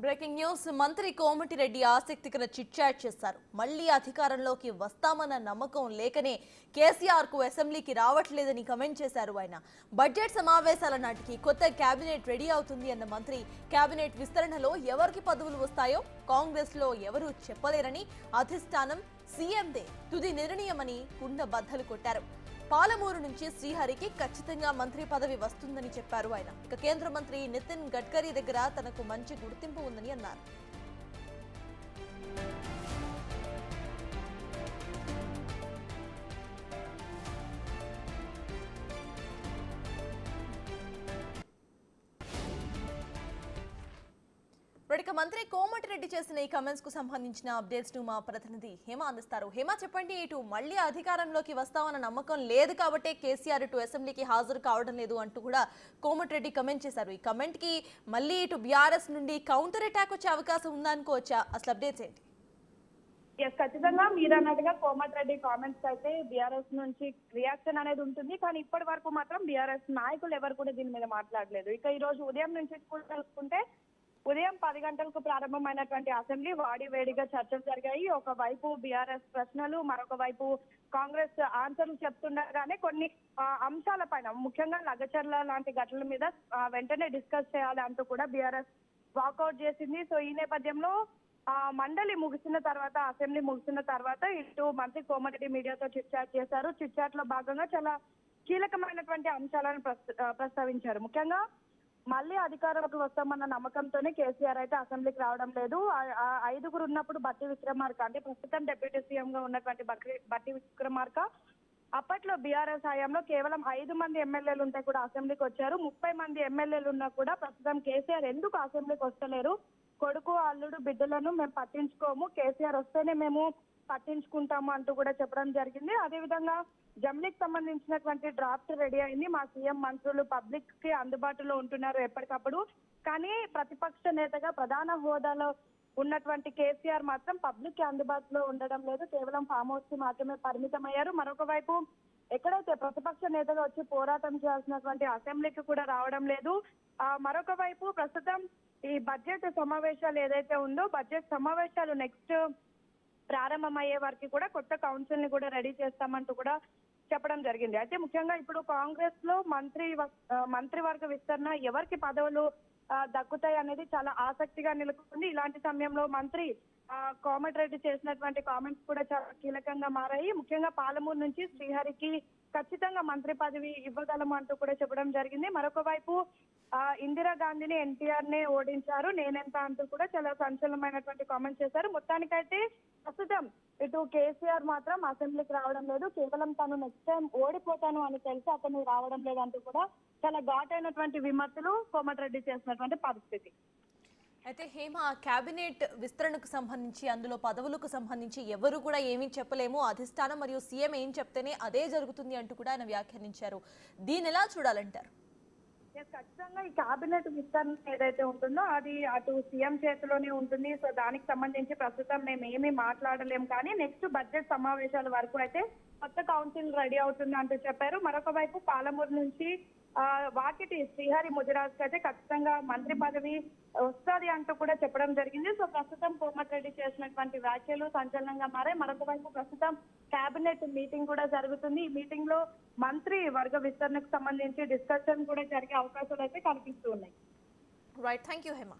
Breaking news మంత్రి కోమటిరెడ్డి ఆసక్తికర chit-chat చేశారు. మళ్లీ అధికారంలోకి వస్తామన్న నమ్మకం లేకనే కేసీఆర్ కు అసెంబ్లీకి రావట్లేదని కమెంట్ చేశారు. ఆయన బడ్జెట్ సమావేశాల నాటికి కొత్త కేబినెట్ రెడీ అవుతుంది అన్న మంత్రి కేబినెట్ విస్తరణలో ఎవరికి పదవులు వస్తాయో కాంగ్రెస్ లో ఎవరూ చెప్పలేరని, అధిష్టానం సీఎందే తుది నిర్ణయమని కుండ బద్దలు కొట్టారు. పాలమూరు నుంచి శ్రీహరికి ఖచ్చితంగా మంత్రి పదవి వస్తుందని చెప్పారు ఆయన. ఇక కేంద్ర మంత్రి నితిన్ గడ్కరీ దగ్గర తనకు మంచి గుర్తింపు ఉందని అన్నారు. మంత్రి కోమటిరెడ్డి చేసిన ఈ కమెంట్స్ కు సంబంధించిన అప్డేట్స్ ను మా ప్రతినిధి హేమ అందిస్తారు. హేమ, చెప్పండి, ఇటు మళ్లీ అధికారంలోకి వస్తామన్న నమ్మకం లేదు కాబట్టే కేసీఆర్ ఇటు అసెంబ్లీకి హాజరు కావడం లేదు అంటూ కూడా కోమటిరెడ్డి కమెంట్ చేశారు. ఈ కమెంట్ కి మళ్లీ ఇటు బీఆర్ఎస్ నుండి కౌంటర్ అటాక్ వచ్చే అవకాశం ఉందనుకోవచ్చా? అసలు అప్డేట్స్ ఏంటి? ఖచ్చితంగా మీరు అన్నట్టుగా కోమటిరెడ్డి కామెంట్స్ అయితే బీఆర్ఎస్ నుంచి రియాక్షన్ అనేది ఉంటుంది. కానీ ఇప్పటి వరకు మాత్రం బీఆర్ఎస్ నాయకులు ఎవరు కూడా దీని మీద మాట్లాడలేదు. ఇక ఈ రోజు ఉదయం నుంచి కూడా చూసుకుంటే ఉదయం 10 గంటలకు ప్రారంభమైనటువంటి అసెంబ్లీ వాడివేడిగా చర్చలు జరిగాయి. ఒకవైపు బీఆర్ఎస్ ప్రశ్నలు, మరొక వైపు కాంగ్రెస్ ఆన్సర్లు చెప్తుండగానే కొన్ని అంశాలపైన, ముఖ్యంగా లగచర్ల లాంటి ఘటనల మీద వెంటనే డిస్కస్ చేయాలి అంటూ కూడా బీఆర్ఎస్ వాకౌట్ చేసింది. సో ఈ నేపథ్యంలో మండలి ముగిసిన తర్వాత, అసెంబ్లీ ముగిసిన తర్వాత ఇటు మంత్రి కోమటిరెడ్డి మీడియాతో చిట్ చాట్ చేశారు. చిట్ చాట్ లో భాగంగా చాలా కీలకమైనటువంటి అంశాలను ప్రస్తావించారు. ముఖ్యంగా మళ్ళీ అధికారంలోకి వస్తామన్న నమ్మకంతోనే కేసీఆర్ అయితే అసెంబ్లీకి రావడం లేదు. 5గురు ఉన్నప్పుడు బట్టి విక్రమార్క, అంటే ప్రస్తుతం డిప్యూటీ సీఎం గా ఉన్నటువంటి బట్టి విక్రమార్క అప్పట్లో బీఆర్ఎస్ హయాంలో కేవలం 5 మంది ఎమ్మెల్యేలు ఉంటే కూడా అసెంబ్లీకి వచ్చారు. 30 మంది ఎమ్మెల్యేలు ఉన్నా కూడా ప్రస్తుతం కేసీఆర్ ఎందుకు అసెంబ్లీకి వస్తలేరు, కొడుకు అల్లుడు బిడ్డలను మేము పట్టించుకోము, కేసీఆర్ వస్తేనే మేము పట్టించుకుంటాము అంటూ కూడా చెప్పడం జరిగింది. అదేవిధంగా జమ్లీకి సంబంధించినటువంటి డ్రాఫ్ట్ రెడీ అయింది. మా సీఎం మంత్రులు పబ్లిక్ కి అందుబాటులో ఉంటున్నారు ఎప్పటికప్పుడు. కానీ ప్రతిపక్ష నేతగా ప్రధాన హోదాలో ఉన్నటువంటి కేసీఆర్ మాత్రం పబ్లిక్ కి అందుబాటులో ఉండడం లేదు, కేవలం ఫామ్ హౌస్ కి మాత్రమే పరిమితమయ్యారు. మరొక వైపు ఎక్కడైతే ప్రతిపక్ష నేతగా వచ్చి పోరాటం చేయాల్సినటువంటి అసెంబ్లీకి కూడా రావడం లేదు. మరొక వైపు ప్రస్తుతం ఈ బడ్జెట్ సమావేశాలు ఏదైతే ఉందో, బడ్జెట్ సమావేశాలు నెక్స్ట్ ప్రారంభమయ్యే వారికి కూడా కొత్త కౌన్సిల్ ని కూడా రెడీ చేస్తామంటూ కూడా చెప్పడం జరిగింది. అయితే ముఖ్యంగా ఇప్పుడు కాంగ్రెస్ లో మంత్రివర్గ విస్తరణ ఎవరికి పదవులు దక్కుతాయి అనేది చాలా ఆసక్తిగా నిలుపుతుంది. ఇలాంటి సమయంలో మంత్రి కోమటిరెడ్డి చేసినటువంటి కామెంట్స్ కూడా చాలా కీలకంగా మారాయి. ముఖ్యంగా పాలమూరు నుంచి శ్రీహరికి ఖచ్చితంగా మంత్రి పదవి ఇవ్వగలము అంటూ కూడా చెప్పడం జరిగింది. మరొక వైపు ఇందిరాగాంధీని ఎన్టీఆర్ నే ఓడించారు, నేనెంత అంటూ కూడా చాలా సంచలనమైనటువంటి కామెంట్స్ చేశారు. మొత్తానికైతే ప్రస్తుతం ఇటు కేసీఆర్ మాత్రం అసెంబ్లీకి రావడం లేదు, కేవలం తను నెక్స్ట్ టైం ఓడిపోతాను అని తెలిసి అతను రావడం లేదంటూ కూడా చాలా ఘాటైనటువంటి విమర్శలు కోమటిరెడ్డి చేసినటువంటి పరిస్థితి. అయితే హేమ, కేబినెట్ విస్తరణకు సంబంధించి, అందులో పదవులకు సంబంధించి ఎవరు కూడా ఏమీ చెప్పలేము, అధిష్టానం మరియు సీఎం ఏం చెప్తేనే అదే జరుగుతుంది అంటూ కూడా ఆయన వ్యాఖ్యానించారు. దీని ఎలా చూడాలంటారు? ఖచ్చితంగా ఈ కేబినెట్ విస్తరణ ఏదైతే ఉంటుందో అది అటు సీఎం చేతిలోనే ఉంటుంది. సో దానికి సంబంధించి ప్రస్తుతం మేము ఏమీ మాట్లాడలేము. కానీ నెక్స్ట్ బడ్జెట్ సమావేశాల వరకు అయితే కొత్త కౌన్సిల్ రెడీ అవుతుంది అంటూ చెప్పారు. మరొక వైపు పాలమూరు నుంచి వాకిటి శ్రీహరి ముదిరాజ్ అయితే ఖచ్చితంగా మంత్రి పదవి వస్తుంది అంటూ కూడా చెప్పడం జరిగింది. సో ప్రస్తుతం కోమటిరెడ్డి చేసినటువంటి వ్యాఖ్యలు సంచలనంగా మారాయి. మరొక వైపు ప్రస్తుతం కేబినెట్ మీటింగ్ కూడా జరుగుతుంది. ఈ మీటింగ్ లో మంత్రి వర్గ విస్తరణకు సంబంధించి డిస్కషన్ కూడా జరిగే అవకాశాలు అయితే కనిపిస్తూ ఉన్నాయి. Right, thank you Hema.